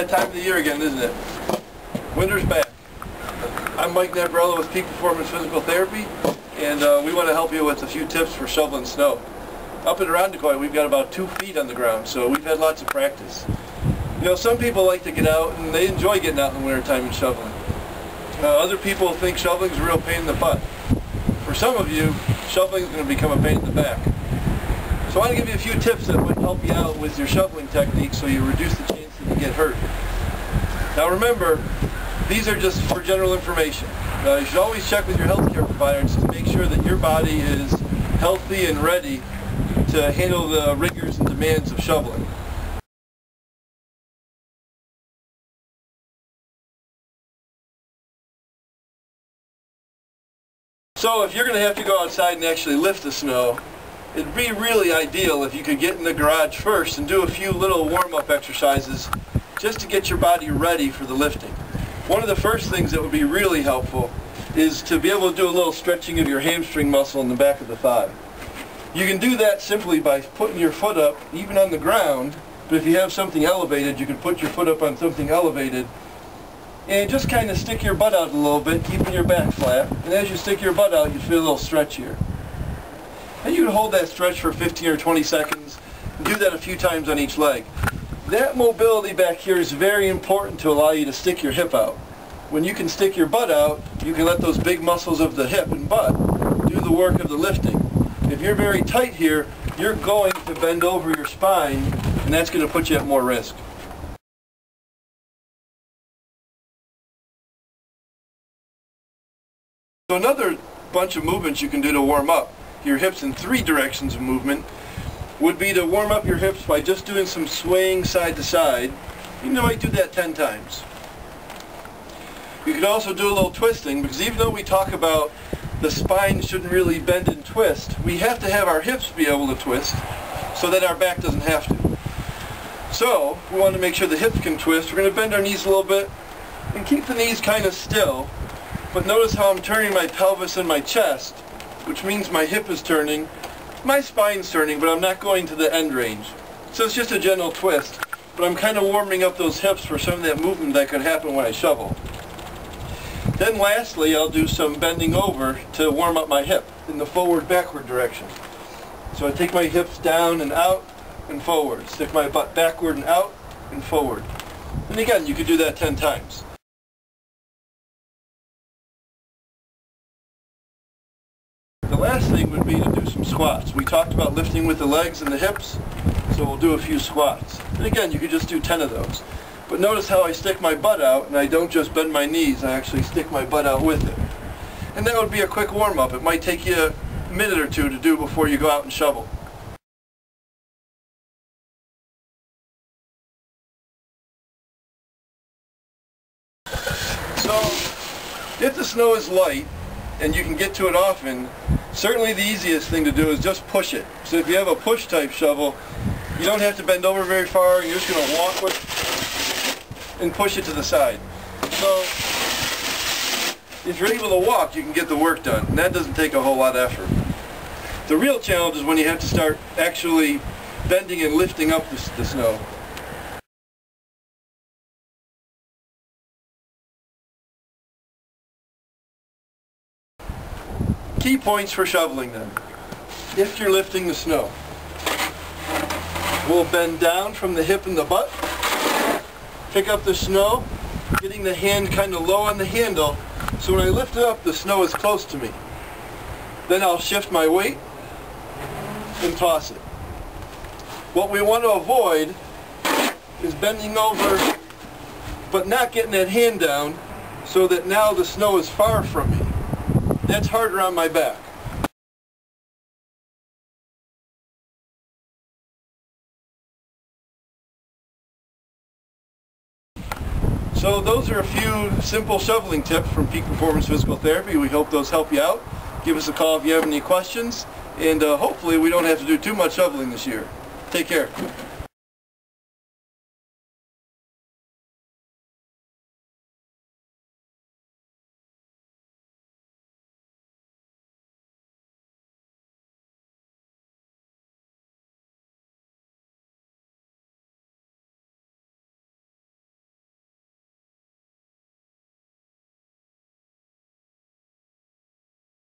that time of the year again, isn't it? Winter's back. I'm Mike Napierala with Peak Performance Physical Therapy, and we want to help you with a few tips for shoveling snow. Up in Irondequoit, we've got about 2 feet on the ground, so we've had lots of practice. You know, some people like to get out, and they enjoy getting out in the wintertime and shoveling. Other people think shoveling is a real pain in the butt. For some of you, shoveling is going to become a pain in the back. So I want to give you a few tips that might help you out with your shoveling technique so you reduce the chance that you get hurt. Now remember, these are just for general information. You should always check with your healthcare provider just to make sure that your body is healthy and ready to handle the rigors and demands of shoveling. So if you're going to have to go outside and actually lift the snow, it'd be really ideal if you could get in the garage first and do a few little warm-up exercises just to get your body ready for the lifting. One of the first things that would be really helpful is to be able to do a little stretching of your hamstring muscle in the back of the thigh. You can do that simply by putting your foot up, even on the ground, but if you have something elevated, you can put your foot up on something elevated and just kind of stick your butt out a little bit, keeping your back flat. And as you stick your butt out, you feel a little stretch here. And you can hold that stretch for 15 or 20 seconds and do that a few times on each leg. That mobility back here is very important to allow you to stick your hip out. When you can stick your butt out, you can let those big muscles of the hip and butt do the work of the lifting. If you're very tight here, you're going to bend over your spine, and that's going to put you at more risk. So another bunch of movements you can do to warm up your hips in 3 directions of movement would be to warm up your hips by just doing some swaying side to side. You might do that 10 times. You could also do a little twisting, because even though we talk about the spine shouldn't really bend and twist, we have to have our hips be able to twist so that our back doesn't have to. So we want to make sure the hips can twist. We're going to bend our knees a little bit and keep the knees kind of still. But notice how I'm turning my pelvis and my chest, which means my hip is turning, my spine's turning, but I'm not going to the end range. So it's just a gentle twist, but I'm kind of warming up those hips for some of that movement that could happen when I shovel. Then lastly, I'll do some bending over to warm up my hip in the forward-backward direction. So I take my hips down and out and forward, stick my butt backward and out and forward. And again, you could do that 10 times. The last thing would be to do some squats. We talked about lifting with the legs and the hips, so we'll do a few squats. And again, you could just do 10 of those. But notice how I stick my butt out, and I don't just bend my knees, I actually stick my butt out with it. And that would be a quick warm-up. It might take you a minute or 2 to do before you go out and shovel. So, if the snow is light, and you can get to it often, certainly the easiest thing to do is just push it. So if you have a push type shovel, you don't have to bend over very far, you're just going to walk with and push it to the side. So if you're able to walk, you can get the work done, and that doesn't take a whole lot of effort. The real challenge is when you have to start actually bending and lifting up the snow. Key points for shoveling then. If you're lifting the snow, we'll bend down from the hip and the butt, pick up the snow, getting the hand kind of low on the handle, so when I lift it up, the snow is close to me. Then I'll shift my weight and toss it. What we want to avoid is bending over, but not getting that hand down, so that now the snow is far from me. That's harder on my back. So those are a few simple shoveling tips from Peak Performance Physical Therapy. We hope those help you out. Give us a call if you have any questions, and hopefully we don't have to do too much shoveling this year. Take care.